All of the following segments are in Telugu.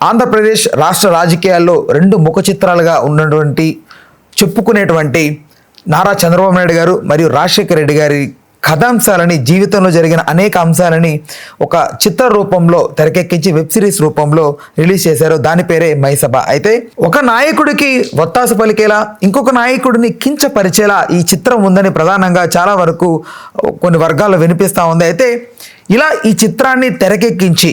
ఆంధ్రప్రదేశ్ రాష్ట్ర రాజకీయాల్లో రెండు ముఖ చిత్రాలుగా ఉన్నటువంటి చెప్పుకునేటువంటి నారా చంద్రబాబు నాయుడు గారు మరియు రాజశేఖర రెడ్డి గారి కథాంశాలని, జీవితంలో జరిగిన అనేక అంశాలని ఒక చిత్ర రూపంలో తెరకెక్కించి వెబ్ సిరీస్ రూపంలో రిలీజ్ చేశారు. దాని పేరే మైసభ. అయితే ఒక నాయకుడికి వత్తాసు పలికేలా, ఇంకొక నాయకుడిని కించపరిచేలా ఈ చిత్రం ఉందని ప్రధానంగా చాలా వరకు కొన్ని వర్గాల్లో వినిపిస్తూ ఉంది. అయితే ఇలా ఈ చిత్రాన్ని తెరకెక్కించి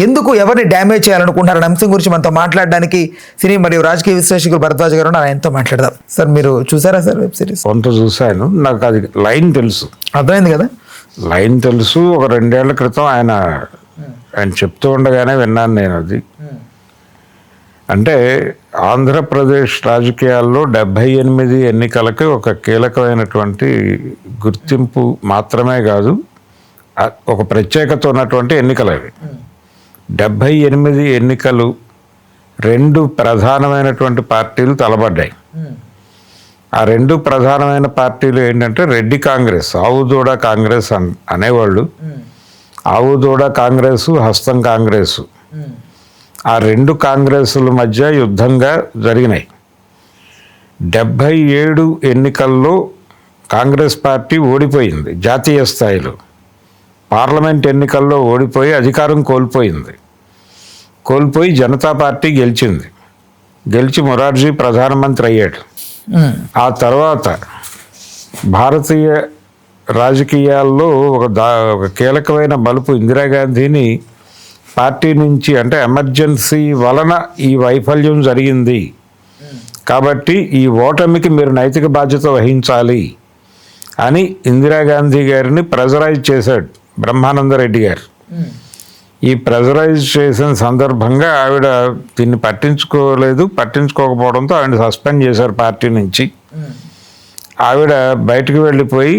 ఎందుకు ఎవరిని డ్యామేజ్ చేయాలనుకుంటున్నారనే అంశం గురించి మనతో మాట్లాడడానికి సినీ మరియు రాజకీయ విశ్లేషకులు భరద్వాజ్ గారు ఆయనతో మాట్లాడదాం. సార్, మీరు చూసారా సార్ వెబ్ సిరీస్? కొంత చూశాను. నాకు అది లైన్ తెలుసు, అర్థమైంది కదా, లైన్ తెలుసు. ఒక 2 ఏళ్ల క్రితం ఆయన చెప్తూ ఉండగానే విన్నాను నేను. అది అంటే ఆంధ్రప్రదేశ్ రాజకీయాల్లో 78 ఎన్నికలకి ఒక కీలకమైనటువంటి గుర్తింపు మాత్రమే కాదు, ఒక ప్రత్యేకత ఉన్నటువంటి ఎన్నికలు అవి. 78 ఎన్నికలు 2 ప్రధానమైనటువంటి పార్టీలు తలబడ్డాయి. ఆ 2 ప్రధానమైన పార్టీలు ఏంటంటే రెడ్డి కాంగ్రెస్, ఆవుదూడ కాంగ్రెస్ అనేవాళ్ళు. ఆవుదూడ కాంగ్రెస్, హస్తం కాంగ్రెస్, ఆ 2 కాంగ్రెస్ల మధ్య యుద్ధంగా జరిగినాయి. 77 ఎన్నికల్లో కాంగ్రెస్ పార్టీ ఓడిపోయింది. జాతీయ స్థాయిలో పార్లమెంట్ ఎన్నికల్లో ఓడిపోయి అధికారం కోల్పోయి జనతా పార్టీ గెలిచి మొరార్జీ ప్రధానమంత్రి అయ్యాడు. ఆ తర్వాత భారతీయ రాజకీయాల్లో ఒక కీలకమైన మలుపు, ఇందిరాగాంధీని పార్టీ నుంచి, అంటే ఎమర్జెన్సీ వలన ఈ వైఫల్యం జరిగింది కాబట్టి ఈ ఓటమికి మీరు నైతిక బాధ్యత వహించాలి అని ఇందిరాగాంధీ గారిని ప్రెజరైజ్ చేశాడు బ్రహ్మానందరెడ్డి గారు. ఈ ప్రెజరైజ్ చేసిన సందర్భంగా ఆవిడ దీన్ని పట్టించుకోకపోవడంతో ఆవిడ సస్పెండ్ చేశారు పార్టీ నుంచి. ఆవిడ బయటకు వెళ్ళిపోయి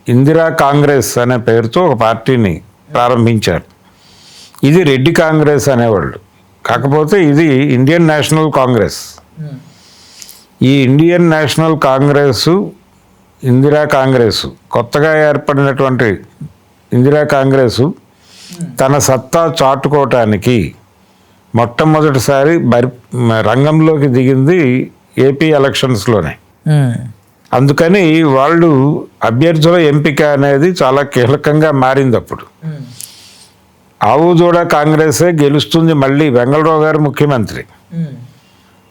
ఇందిరా కాంగ్రెస్ అనే పేరుతో ఒక పార్టీని ప్రారంభించారు. ఇది రెడ్డి కాంగ్రెస్ అనేవాళ్ళు. కాకపోతే ఇది ఇండియన్ నేషనల్ కాంగ్రెస్. ఈ ఇండియన్ నేషనల్ కాంగ్రెస్, ఇందిరా కాంగ్రెస్, కొత్తగా ఏర్పడినటువంటి ఇందిరా కాంగ్రెస్ తన సత్తా చాటుకోవటానికి మొట్టమొదటిసారి రంగంలోకి దిగింది ఏపీ ఎలక్షన్స్లోనే. అందుకని వాళ్ళు అభ్యర్థుల ఎంపిక అనేది చాలా కీలకంగా మారింది. అప్పుడు ఆవుదూడ కాంగ్రెసే గెలుస్తుంది. మళ్ళీ వెంగళరావు గారు ముఖ్యమంత్రి.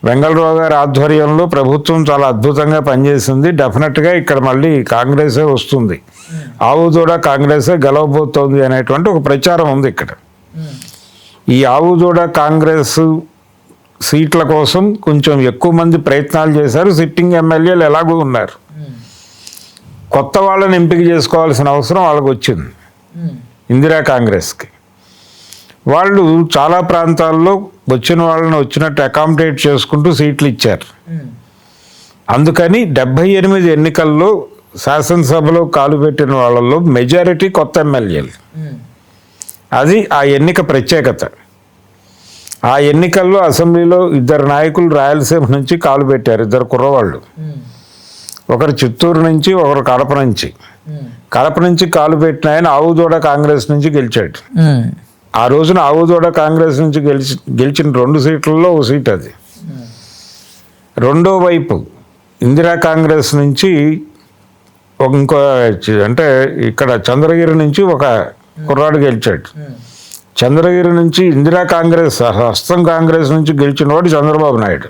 వెంగళరావు గారి ఆధ్వర్యంలో ప్రభుత్వం చాలా అద్భుతంగా పనిచేసింది. డెఫినెట్గా ఇక్కడ మళ్ళీ కాంగ్రెసే వస్తుంది, ఆవుదూడ కాంగ్రెసే గెలవబోతోంది అనేటువంటి ఒక ప్రచారం ఉంది ఇక్కడ. ఈ ఆవుదూడ కాంగ్రెస్ సీట్ల కోసం కొంచెం ఎక్కువ మంది ప్రయత్నాలు చేశారు. సిట్టింగ్ ఎమ్మెల్యేలు ఎలాగూ ఉన్నారు. కొత్త వాళ్ళని ఎంపిక చేసుకోవాల్సిన అవసరం వాళ్ళకు వచ్చింది ఇందిరా కాంగ్రెస్కి. వాళ్ళు చాలా ప్రాంతాల్లో వచ్చిన వాళ్ళని వచ్చినట్టు అకామిడేట్ చేసుకుంటూ సీట్లు ఇచ్చారు. అందుకని 78 ఎన్నికల్లో శాసనసభలో కాలు పెట్టిన వాళ్ళల్లో మెజారిటీ కొత్త ఎమ్మెల్యేలు. అది ఆ ఎన్నిక ప్రత్యేకత. ఆ ఎన్నికల్లో అసెంబ్లీలో 2 నాయకులు రాయలసీమ నుంచి కాలు పెట్టారు, 2 కుర్రవాళ్ళు. ఒకరు చిత్తూరు నుంచి, ఒకరు కడప నుంచి కాలు పెట్టిన ఆయన ఆవుదూడ కాంగ్రెస్ నుంచి గెలిచాడు. ఆ రోజున ఆవుదూడ కాంగ్రెస్ నుంచి గెలిచిన 2 సీట్లలో ఒక సీట్ అది. రెండో వైపు ఇందిరా కాంగ్రెస్ నుంచి ఇంకో, అంటే ఇక్కడ చంద్రగిరి నుంచి ఒక కుర్రాడు గెలిచాడు. చంద్రగిరి నుంచి ఇందిరా కాంగ్రెస్, హస్తం కాంగ్రెస్ నుంచి గెలిచిన వాడు చంద్రబాబు నాయుడు.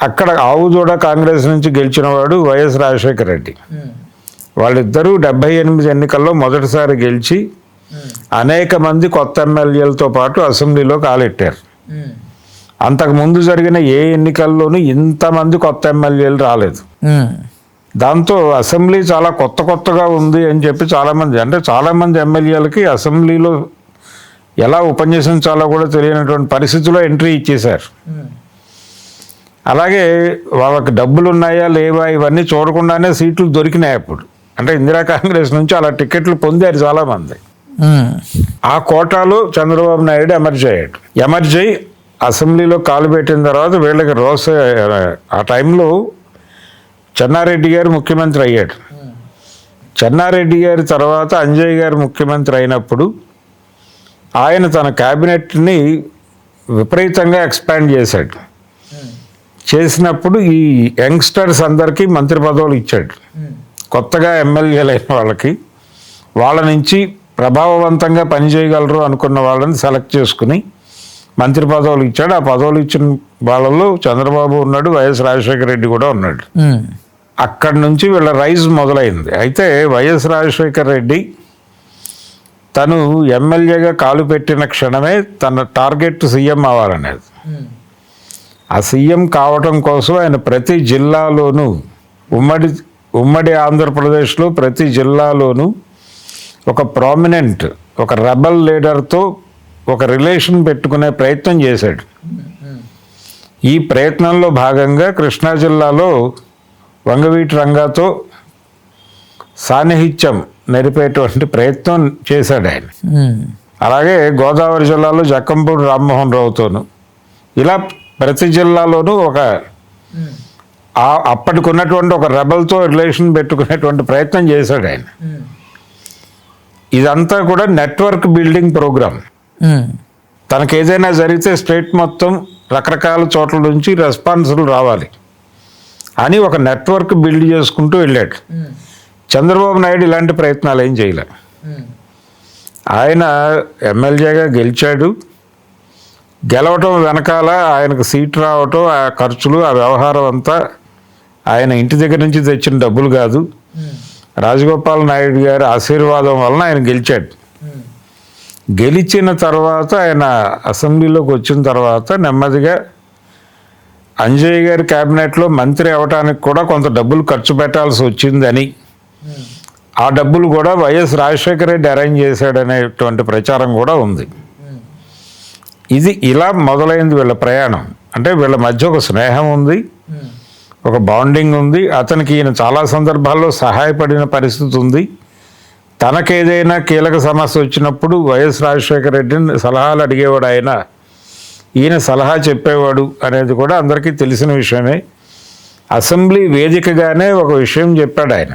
అక్కడ ఆవుదూడ కాంగ్రెస్ నుంచి గెలిచిన వాడు వైఎస్ రాజశేఖర రెడ్డి. వాళ్ళిద్దరూ 78 ఎన్నికల్లో మొదటిసారి గెలిచి అనేక మంది కొత్త ఎమ్మెల్యేలతో పాటు అసెంబ్లీలో కాలెట్టారు. అంతకుముందు జరిగిన ఏ ఎన్నికల్లోనూ ఇంతమంది కొత్త ఎమ్మెల్యేలు రాలేదు. దాంతో అసెంబ్లీ చాలా కొత్తగా ఉంది అని చెప్పి చాలామంది ఎమ్మెల్యేలకి అసెంబ్లీలో ఎలా ఉపన్యసించాలో కూడా తెలియనటువంటి పరిస్థితిలో ఎంట్రీ ఇచ్చేశారు. అలాగే వాళ్ళకి డబ్బులు ఉన్నాయా లేవా ఇవన్నీ చూడకుండానే సీట్లు దొరికినాయి అప్పుడు. అంటే ఇందిరా కాంగ్రెస్ నుంచి అలా టికెట్లు పొందారు చాలామంది. ఆ కోటాలో చంద్రబాబు నాయుడు ఎమర్జ్ అయ్యి అసెంబ్లీలో కాలు పెట్టిన తర్వాత వీళ్ళకి ఆ టైంలో చెన్నారెడ్డి గారు ముఖ్యమంత్రి అయ్యాడు. చెన్నారెడ్డి గారి తర్వాత అంజయ్ గారు ముఖ్యమంత్రి అయినప్పుడు ఆయన తన క్యాబినెట్ని విపరీతంగా ఎక్స్పాండ్ చేశాడు. చేసినప్పుడు ఈ యంగ్స్టర్స్ అందరికీ మంత్రి పదవులు ఇచ్చాడు. కొత్తగా ఎమ్మెల్యేలు అయిన వాళ్ళ నుంచి ప్రభావవంతంగా పనిచేయగలరు అనుకున్న వాళ్ళని సెలెక్ట్ చేసుకుని మంత్రి పదవులు ఇచ్చాడు. ఆ పదవులు ఇచ్చిన వాళ్ళలో చంద్రబాబు ఉన్నాడు, వైఎస్ రాజశేఖర రెడ్డి కూడా ఉన్నాడు. అక్కడి నుంచి వీళ్ళ రైజ్ మొదలైంది. అయితే వైఎస్ రాజశేఖర రెడ్డి తను ఎమ్మెల్యేగా కాలు పెట్టిన క్షణమే తన టార్గెట్ సీఎం అవ్వాలనేది. ఆ సీఎం కావటం కోసం ఆయన ప్రతి జిల్లాలోనూ ఉమ్మడి ఆంధ్రప్రదేశ్లో ప్రతి జిల్లాలోనూ ఒక ప్రామినెంట్ ఒక రెబల్ లీడర్తో ఒక రిలేషన్ పెట్టుకునే ప్రయత్నం చేశాడు. ఈ ప్రయత్నంలో భాగంగా కృష్ణా జిల్లాలో వంగవీటి రంగాతో సాన్నిహిత్యం నెరిపేటువంటి ప్రయత్నం చేశాడు ఆయన. అలాగే గోదావరి జిల్లాలో జక్కంపూడి రామ్మోహన్ రావుతోను ఇలా ప్రతి జిల్లాలోనూ ఒక అప్పటికున్నటువంటి ఒక రెబల్తో రిలేషన్ పెట్టుకునేటువంటి ప్రయత్నం చేశాడు ఆయన. ఇదంతా కూడా నెట్వర్క్ బిల్డింగ్ ప్రోగ్రామ్. తనకు ఏదైనా జరిగితే స్టేట్ మొత్తం రకరకాల చోట్ల నుంచి రెస్పాన్సులు రావాలి అని ఒక నెట్వర్క్ బిల్డ్ చేసుకుంటూ వెళ్ళాడు. చంద్రబాబు నాయుడు ఇలాంటి ప్రయత్నాలు ఏం చేయలే. ఆయన ఎమ్మెల్యేగా గెలిచాడు. గెలవటం వెనకాల ఆయనకు సీట్ రావటం, ఆ ఖర్చులు, ఆ వ్యవహారం అంతా ఆయన ఇంటి దగ్గర నుంచి తెచ్చిన డబ్బులు కాదు, రాజగోపాల్ నాయుడు గారి ఆశీర్వాదం వలన ఆయన గెలిచాడు. గెలిచిన తర్వాత ఆయన అసెంబ్లీలోకి వచ్చిన తర్వాత నెమ్మదిగా అంజయ్ గారి క్యాబినెట్లో మంత్రి అవ్వటానికి కూడా కొంత డబ్బులు ఖర్చు పెట్టాల్సి వచ్చిందని, ఆ డబ్బులు కూడా వైఎస్ రాజశేఖర రెడ్డి అరేంజ్ చేశాడనేటువంటి ప్రచారం కూడా ఉంది. ఇది ఇలా మొదలైంది వీళ్ళ ప్రయాణం. అంటే వీళ్ళ మధ్య ఒక స్నేహం ఉంది, ఒక బాండింగ్ ఉంది. అతనికి ఈయన చాలా సందర్భాల్లో సహాయపడిన పరిస్థితి ఉంది. తనకేదైనా కీలక సమస్య వచ్చినప్పుడు వైఎస్ రాజశేఖర రెడ్డిని సలహాలు అడిగేవాడు ఆయన, ఈయన సలహా చెప్పేవాడు అనేది కూడా అందరికీ తెలిసిన విషయమే. అసెంబ్లీ వేదికగానే ఒక విషయం చెప్పాడు ఆయన.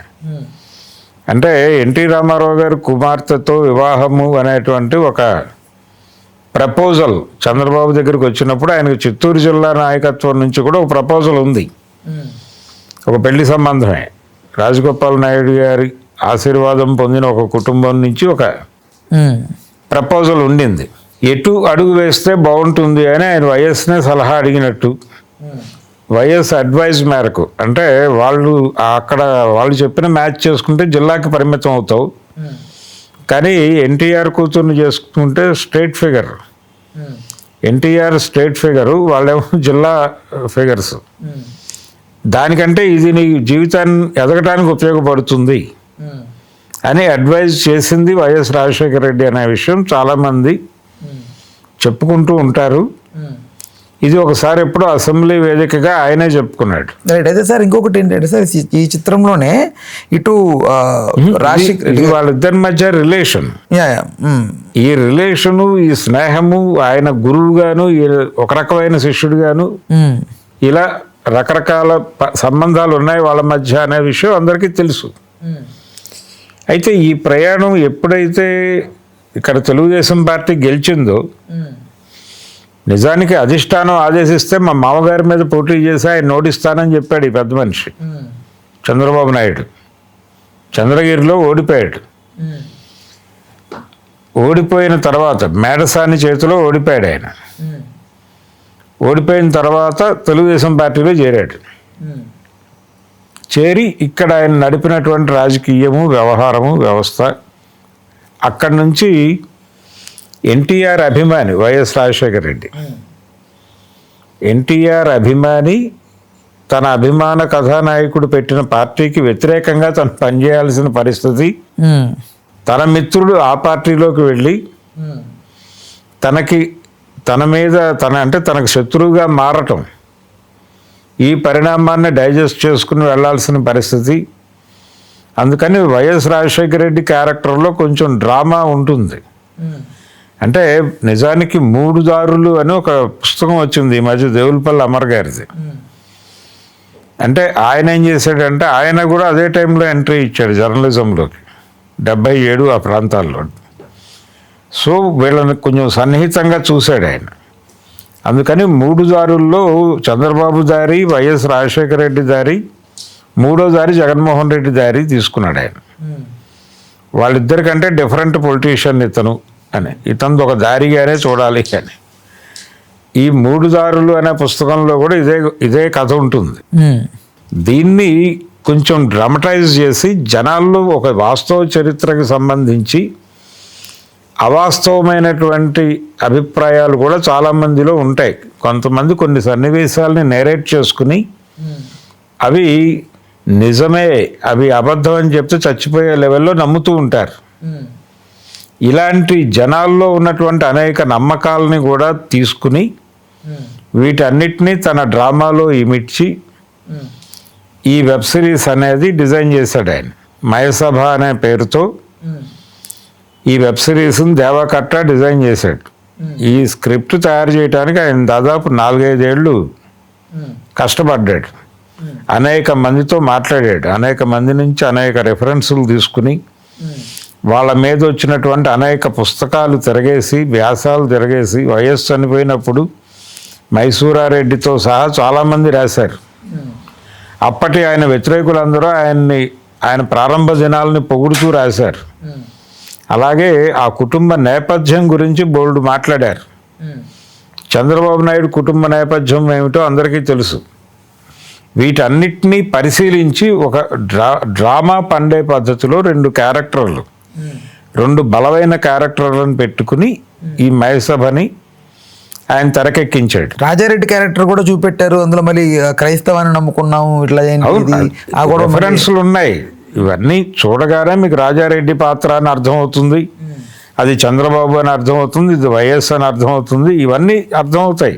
అంటే ఎన్టీ రామారావు గారి కుమార్తెతో వివాహము అనేటువంటి ఒక ప్రపోజల్ చంద్రబాబు దగ్గరికి వచ్చినప్పుడు ఆయనకు చిత్తూరు జిల్లా నాయకత్వం నుంచి కూడా ఒక ప్రపోజల్ ఉంది. ఒక పెళ్లి సంబంధమే, రాజగోపాల్ నాయుడు గారి ఆశీర్వాదం పొందిన ఒక కుటుంబం నుంచి ఒక ప్రపోజల్ ఉండింది. ఎటు అడుగు వేస్తే బాగుంటుంది అని ఆయన వైఎస్నే సలహా అడిగినట్టు, వైఎస్ అడ్వైజ్ మేరకు, అంటే వాళ్ళు చెప్పిన మ్యాచ్ చేసుకుంటే జిల్లాకి పరిమితం అవుతావు, కానీ ఎన్టీఆర్ కూతుర్ని చేసుకుంటే state figure, NTR state figure, వాళ్ళేమో జిల్లా ఫిగర్స్, దానికంటే ఇది నీ జీవితాన్ని ఎదగటానికి ఉపయోగపడుతుంది అని అడ్వైజ్ చేసింది వైఎస్ రాజశేఖర రెడ్డి అనే విషయం చాలామంది చెప్పుకుంటూ ఉంటారు. ఇది ఒకసారి ఎప్పుడు అసెంబ్లీ వేదికగా ఆయనే చెప్పుకున్నాడు. రైట్. అయితే సార్ ఇంకొకటి ఏంటంటే సార్, ఈ చిత్రంలోనే ఇటు రాజశేఖర్ వాళ్ళిద్దరి మధ్య రిలేషన్, ఈ రిలేషను, ఈ స్నేహము, ఆయన గురువుగాను ఒక రకమైన శిష్యుడుగాను ఇలా రకరకాల సంబంధాలు ఉన్నాయి వాళ్ళ మధ్య అనే విషయం అందరికీ తెలుసు. అయితే ఈ ప్రయాణం ఎప్పుడైతే ఇక్కడ తెలుగుదేశం పార్టీ గెలిచిందో, నిజానికి అధిష్టానం ఆదేశిస్తే మా మామగారి మీద పోటీ చేసి ఆయన ఓడిస్తానని చెప్పాడు ఈ పెద్ద మనిషి చంద్రబాబు నాయుడు. చంద్రగిరిలో ఓడిపోయాడు. ఓడిపోయిన తర్వాత మేడసాని చేతిలో ఓడిపోయాడు ఆయన. ఓడిపోయిన తర్వాత తెలుగుదేశం పార్టీలో చేరాడు. చేరి ఇక్కడ ఆయన నడిపినటువంటి రాజకీయము, వ్యవహారము, వ్యవస్థ, అక్కడి నుంచి ఎన్టీఆర్ అభిమాని వైఎస్ రాజశేఖర రెడ్డి, ఎన్టీఆర్ అభిమాని, తన అభిమాన కథానాయకుడు పెట్టిన పార్టీకి వ్యతిరేకంగా తను పనిచేయాల్సిన పరిస్థితి, తన మిత్రుడు ఆ పార్టీలోకి వెళ్ళి తనకు శత్రువుగా మారటం, ఈ పరిణామాన్ని డైజెస్ట్ చేసుకుని వెళ్లాల్సిన పరిస్థితి. అందుకని వైఎస్ రాజశేఖర రెడ్డి క్యారెక్టర్లో కొంచెం డ్రామా ఉంటుంది. అంటే నిజానికి 3 దారులు అని ఒక పుస్తకం వచ్చింది ఈ మధ్య దేవులపల్లి అమర్ గారిది. అంటే ఆయన ఏం చేశాడంటే, ఆయన కూడా అదే టైంలో ఎంట్రీ ఇచ్చాడు జర్నలిజంలోకి, 77 ఆ ప్రాంతాల్లో. సో వీళ్ళని కొంచెం సన్నిహితంగా చూశాడు ఆయన. అందుకని 3 దారుల్లో చంద్రబాబు దారి, వైఎస్ రాజశేఖర రెడ్డి దారి, 3వ దారి జగన్మోహన్ రెడ్డి దారి తీసుకున్నాడు ఆయన. వాళ్ళిద్దరికంటే డిఫరెంట్ పొలిటీషియన్ ఇతను అని, ఇతను ఒక దారిగానే చూడాలి అని. ఈ 3 దారులు అనే పుస్తకంలో కూడా ఇదే కథ ఉంటుంది. దీన్ని కొంచెం డ్రామటైజ్ చేసి జనాల్లో ఒక వాస్తవ చరిత్రకు సంబంధించి అవాస్తవమైనటువంటి అభిప్రాయాలు కూడా చాలామందిలో ఉంటాయి. కొంతమంది కొన్ని సన్నివేశాలని నేరేట్ చేసుకుని అవి నిజమే, అవి అబద్ధం అని చెప్తే చచ్చిపోయే లెవెల్లో నమ్ముతూ ఉంటారు. ఇలాంటి జనాల్లో ఉన్నటువంటి అనేక నమ్మకాలని కూడా తీసుకుని వీటన్నిటినీ తన డ్రామాలో ఇమిడ్చి ఈ వెబ్ సిరీస్ అనేది డిజైన్ చేశాడు ఆయన. మయసభ అనే పేరుతో ఈ వెబ్ సిరీస్ని దేవకట్ట డిజైన్ చేశాడు. ఈ స్క్రిప్ట్ తయారు చేయడానికి ఆయన దాదాపు 4-5 ఏళ్ళు కష్టపడ్డాడు. అనేక మందితో మాట్లాడాడు. అనేక మంది నుంచి అనేక రెఫరెన్సులు తీసుకుని వాళ్ళ మీద వచ్చినటువంటి అనేక పుస్తకాలు తిరగేసి, వ్యాసాలు తిరగేసి, వైఎస్ చనిపోయినప్పుడు మైసూరారెడ్డితో సహా చాలామంది రాశారు. అప్పటి ఆయన వ్యతిరేకులందరూ ఆయన ప్రారంభ దినాలని పొగుడుతూ రాశారు. అలాగే ఆ కుటుంబ నేపథ్యం గురించి బోల్డ్ మాట్లాడారు. చంద్రబాబు నాయుడు కుటుంబ నేపథ్యం ఏమిటో అందరికీ తెలుసు. వీటన్నిటినీ పరిశీలించి ఒక డ్రామా పండే పద్ధతిలో 2 క్యారెక్టర్లు, 2 బలమైన క్యారెక్టర్లను పెట్టుకుని ఈ మయసభని ఆయన తెరకెక్కించాడు. రాజారెడ్డి క్యారెక్టర్ కూడా చూపెట్టారు అందులో. మళ్ళీ క్రైస్తవాన్ని నమ్ముకున్నాము ఇట్లా రెఫరెన్స్లు ఉన్నాయి. ఇవన్నీ చూడగానే మీకు రాజారెడ్డి పాత్ర అని అర్థమవుతుంది, అది చంద్రబాబు అని అర్థమవుతుంది, ఇది వైఎస్ అని అర్థమవుతుంది, ఇవన్నీ అర్థమవుతాయి.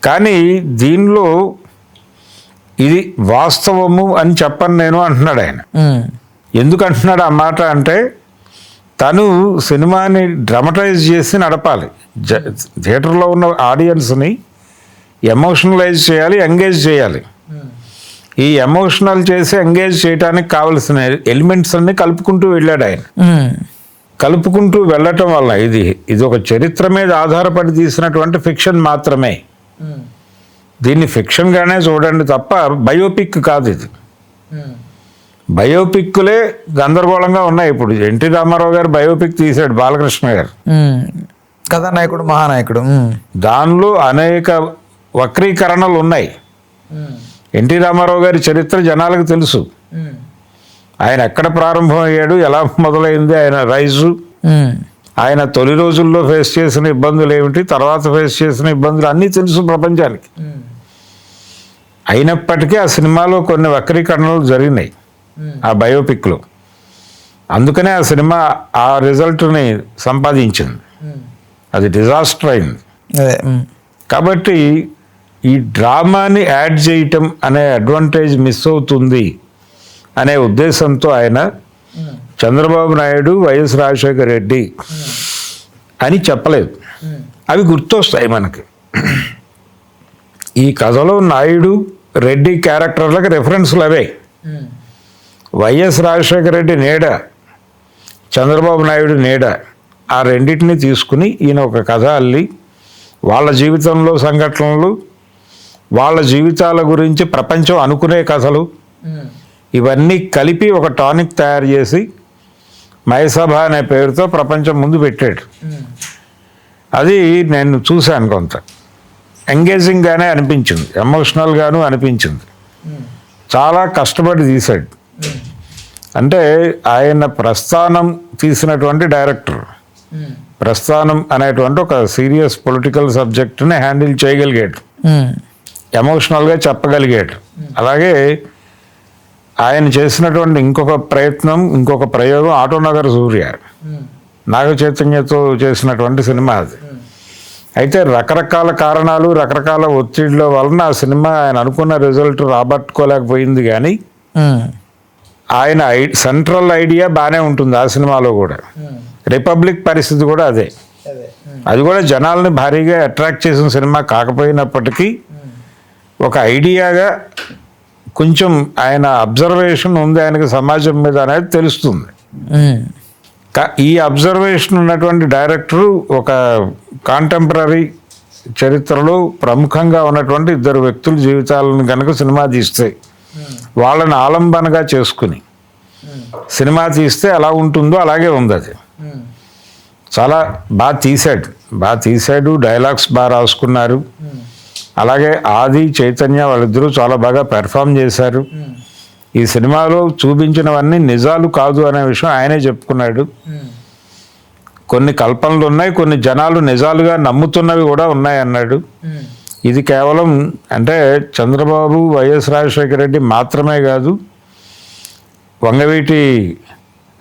కానీ దీనిలో ఇది వాస్తవము అని చెప్పను నేను అంటున్నాడు ఆయన. ఎందుకు అంటున్నాడు ఆ మాట అంటే, తను సినిమాని డ్రామటైజ్ చేసి నడపాలి, థియేటర్లో ఉన్న ఆడియన్స్ని ఎమోషనలైజ్ చేయాలి, ఎంగేజ్ చేయాలి. ఈ ఎమోషనల్ చేసి ఎంగేజ్ చేయడానికి కావలసిన ఎలిమెంట్స్ అన్ని కలుపుకుంటూ వెళ్ళాడు ఆయన. కలుపుకుంటూ వెళ్ళటం వల్ల ఇది ఒక చరిత్ర మీద ఆధారపడి తీసినటువంటి ఫిక్షన్ మాత్రమే. దీన్ని ఫిక్షన్గానే చూడండి తప్ప బయోపిక్ కాదు ఇది. బయోపిక్లే గందరగోళంగా ఉన్నాయి. ఇప్పుడు ఎన్టీ రామారావు గారు బయోపిక్ తీశాడు, బాలకృష్ణ గారు కథానాయకుడు, మహానాయకుడు. దానిలో అనేక వక్రీకరణలు ఉన్నాయి. ఎన్టీ రామారావు గారి చరిత్ర జనాలకు తెలుసు. ఆయన ఎక్కడ ప్రారంభమయ్యాడు, ఎలా మొదలైంది ఆయన రైజు, ఆయన తొలి రోజుల్లో ఫేస్ చేసిన ఇబ్బందులు ఏమిటి, తర్వాత ఫేస్ చేసిన ఇబ్బందులు అన్నీ తెలుసు ప్రపంచానికి. అయినప్పటికీ ఆ సినిమాలో కొన్ని వక్రీకరణలు జరిగినాయి ఆ బయోపిక్లో. అందుకనే ఆ సినిమా ఆ రిజల్ట్ని సంపాదించింది. అది డిజాస్టర్ అయింది. కాబట్టి ఈ డ్రామాని యాడ్ చేయటం అనే అడ్వాంటేజ్ మిస్ అవుతుంది అనే ఉద్దేశంతో ఆయన చంద్రబాబు నాయుడు, వైఎస్ రాజశేఖర రెడ్డి అని చెప్పలేదు. అవి గుర్తొస్తాయి మనకి. ఈ కథలో నాయుడు, రెడ్డి క్యారెక్టర్లకు రెఫరెన్స్లు అవే. వైఎస్ రాజశేఖర రెడ్డి నీడ, చంద్రబాబు నాయుడు నీడ, ఆ రెండింటిని తీసుకుని ఈయన ఒక కథ అల్లి వాళ్ళ జీవితంలో సంఘటనలు, వాళ్ళ జీవితాల గురించి ప్రపంచం అనుకునే కథలు, ఇవన్నీ కలిపి ఒక టానిక్ తయారు చేసి మయసభ అనే పేరుతో ప్రపంచం ముందు పెట్టాడు. అది నేను చూశాను, కొంత ఎంగేజింగ్గానే అనిపించింది, ఎమోషనల్గాను అనిపించింది. చాలా కష్టపడి తీశాడు. అంటే ఆయన ప్రస్థానం తీసినటువంటి డైరెక్టర్, ప్రస్థానం అనేటువంటి ఒక సీరియస్ పొలిటికల్ సబ్జెక్ట్ని హ్యాండిల్ చేయగలిగాడు, ఎమోషనల్గా చెప్పగలిగాడు. అలాగే ఆయన చేసినటువంటి ఇంకొక ప్రయత్నం, ఇంకొక ప్రయోగం ఆటోనగర్ సూర్య, నాగ చైతన్యతో చేసినటువంటి సినిమా అది. అయితే రకరకాల కారణాలు, రకరకాల ఒత్తిడిల వలన ఆ సినిమా ఆయన అనుకున్న రిజల్ట్ రాబట్టుకోలేకపోయింది. కానీ ఆయన సెంట్రల్ ఐడియా బాగానే ఉంటుంది ఆ సినిమాలో కూడా. రిపబ్లిక్ పరిస్థితి కూడా అదే. అది కూడా జనాల్ని భారీగా అట్రాక్ట్ చేసిన సినిమా కాకపోయినప్పటికీ ఒక ఐడియాగా కొంచెం ఆయన అబ్జర్వేషన్ ఉంది ఆయనకి సమాజం మీద అనేది తెలుస్తుంది. ఈ అబ్జర్వేషన్ ఉన్నటువంటి డైరెక్టరు ఒక కాంటెంపరీ చరిత్రలో ప్రముఖంగా ఉన్నటువంటి ఇద్దరు వ్యక్తుల జీవితాలను కనుక సినిమా తీస్తే వాళ్ళని ఆలంబనగా చేసుకుని సినిమా తీస్తే ఎలా ఉంటుందో అలాగే ఉంది అది. చాలా బాగా తీశాడు, డైలాగ్స్ బాగా రాసుకున్నారు. అలాగే ఆది చైతన్య వాళ్ళిద్దరూ చాలా బాగా పెర్ఫామ్ చేశారు. ఈ సినిమాలో చూపించినవన్నీ నిజాలు కాదు అనే విషయం ఆయనే చెప్పుకున్నాడు. కొన్ని కల్పనలు ఉన్నాయి, కొన్ని జనాలు నిజాలుగా నమ్ముతున్నవి కూడా ఉన్నాయి అన్నాడు. ఇది కేవలం అంటే చంద్రబాబు, వైఎస్ రాజశేఖర రెడ్డి మాత్రమే కాదు, వంగవీటి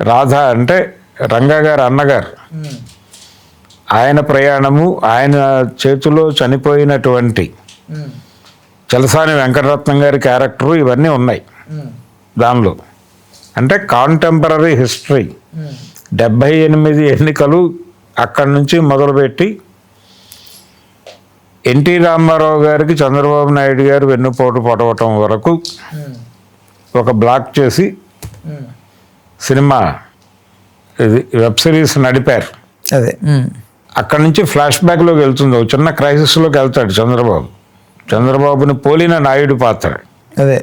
రాధ అంటే రంగా గారు అన్నగారు, ఆయన ప్రయాణము, ఆయన చేతిలో చనిపోయినటువంటి చలసాని వెంకటరత్నం గారి క్యారెక్టరు, ఇవన్నీ ఉన్నాయి దానిలో. అంటే కాంటెంపరీ హిస్టరీ 78 ఎన్నికలు అక్కడి నుంచి మొదలుపెట్టి ఎన్టీ రామారావు గారికి చంద్రబాబు నాయుడు గారు వెన్నుపోటు పొడవటం వరకు ఒక బ్లాక్ చేసి సినిమా ఇది వెబ్ సిరీస్ నడిపారు. అదే అక్కడి నుంచి ఫ్లాష్ బ్యాక్లోకి వెళ్తుంది. ఒక చిన్న క్రైసిస్లోకి వెళ్తాడు చంద్రబాబుని పోలిన నాయుడు పాత్ర. అదే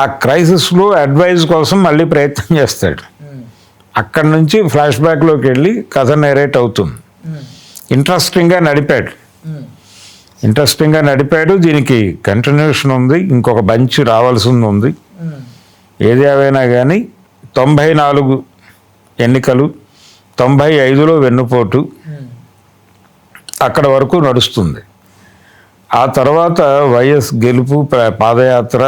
ఆ క్రైసిస్లో అడ్వైజ్ కోసం మళ్ళీ ప్రయత్నం చేస్తాడు. అక్కడి నుంచి ఫ్లాష్ బ్యాక్లోకి వెళ్ళి కథ నేరేట్ అవుతుంది. ఇంట్రెస్టింగ్గా నడిపాడు. దీనికి కంటిన్యూషన్ ఉంది, ఇంకొక బంచ్ రావాల్సింది ఉంది. ఏది ఏవైనా కానీ 94 ఎన్నికలు, 95లో వెన్నుపోటు, అక్కడ వరకు నడుస్తుంది. ఆ తర్వాత వైఎస్ గెలుపు, పాదయాత్ర,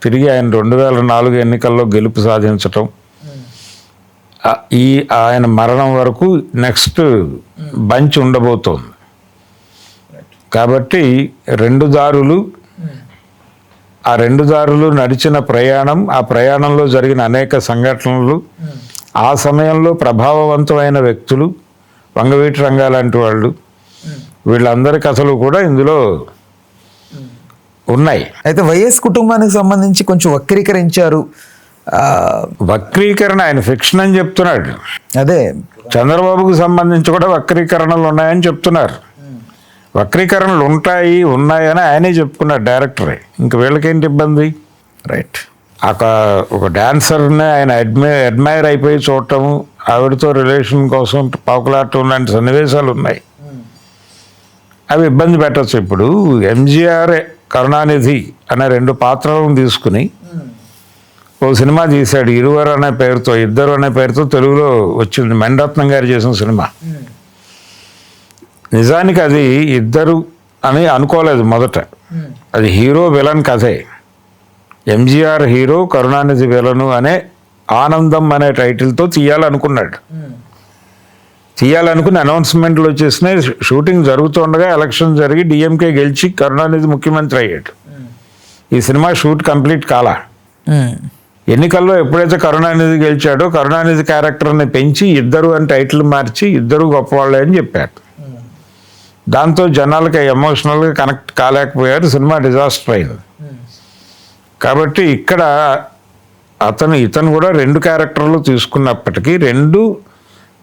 తిరిగి ఆయన 2004 ఎన్నికల్లో గెలుపు సాధించటం, ఆయన మరణం వరకు నెక్స్ట్ బంచ్ ఉండబోతోంది. కాబట్టి ఆ రెండు దారులు నడిచిన ప్రయాణం, ఆ ప్రయాణంలో జరిగిన అనేక సంఘటనలు, ఆ సమయంలో ప్రభావవంతమైన వ్యక్తులు, వంగవీటి రంగా లాంటి వాళ్ళు, వీళ్ళందరి కథలు కూడా ఇందులో ఉన్నాయి. అయితే వైఎస్ కుటుంబానికి సంబంధించి కొంచెం వక్రీకరించారు. వక్రీకరణ ఆయన ఫిక్షన్ అని చెప్తున్నాడు. అదే చంద్రబాబుకు సంబంధించి కూడా వక్రీకరణలు ఉన్నాయని చెప్తున్నారు. వక్రీకరణలు ఉన్నాయని ఆయనే చెప్పుకున్నాడు డైరెక్టరే. ఇంక వీళ్ళకేంటి ఇబ్బంది? రైట్. ఒక డాన్సర్ని ఆయన అడ్మైర్ అయిపోయి చూడటము, ఆవిడతో రిలేషన్ కోసం పాకులాడటం లాంటి సన్నివేశాలు ఉన్నాయి. అవి ఇబ్బంది పెట్టచ్చు. ఇప్పుడు ఎంజీఆర్, కరుణానిధి అనే 2 పాత్రలను తీసుకుని ఓ సినిమా తీశాడు. ఇద్దరు అనే పేరుతో తెలుగులో వచ్చింది. మణిరత్నం గారు చేసిన సినిమా. నిజానికి అది ఇద్దరు అని అనుకోలేదు మొదట. అది హీరో విలన్ కథే. ఎంజీఆర్ హీరో, కరుణానిధి విలను అనే ఆనందం అనే టైటిల్తో తీయాలనుకుని అనౌన్స్మెంట్లు వచ్చేసినాయి. షూటింగ్ జరుగుతుండగా ఎలక్షన్ జరిగి డిఎంకే గెలిచి కరుణానిధి ముఖ్యమంత్రి అయ్యాడు. ఈ సినిమా షూట్ కంప్లీట్ కాలా. ఎన్నికల్లో ఎప్పుడైతే కరుణానిధి గెలిచాడో కరుణానిధి క్యారెక్టర్ని పెంచి ఇద్దరు అని టైటిల్ మార్చి ఇద్దరు గొప్పవాళ్ళే అని చెప్పారు. దాంతో జనాలకి ఎమోషనల్గా కనెక్ట్ కాలేకపోయారు. సినిమా డిజాస్టర్ అయింది. కాబట్టి ఇక్కడ ఇతను కూడా 2 క్యారెక్టర్లు తీసుకున్నప్పటికీ 2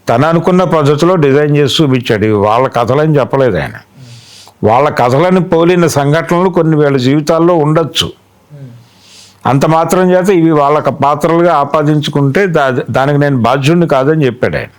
తను అనుకున్న పద్ధతిలో డిజైన్ చేసి చూపించాడు. వాళ్ళ కథలని చెప్పలేదు ఆయన. వాళ్ళ కథలని పోలిన సంఘటనలు కొన్ని వీళ్ళ జీవితాల్లో ఉండొచ్చు. అంత మాత్రం చేత ఇవి వాళ్ళ పాత్రలుగా ఆపాదించుకుంటే దానికి నేను బాధ్యుడిని కాదని చెప్పాడు ఆయన.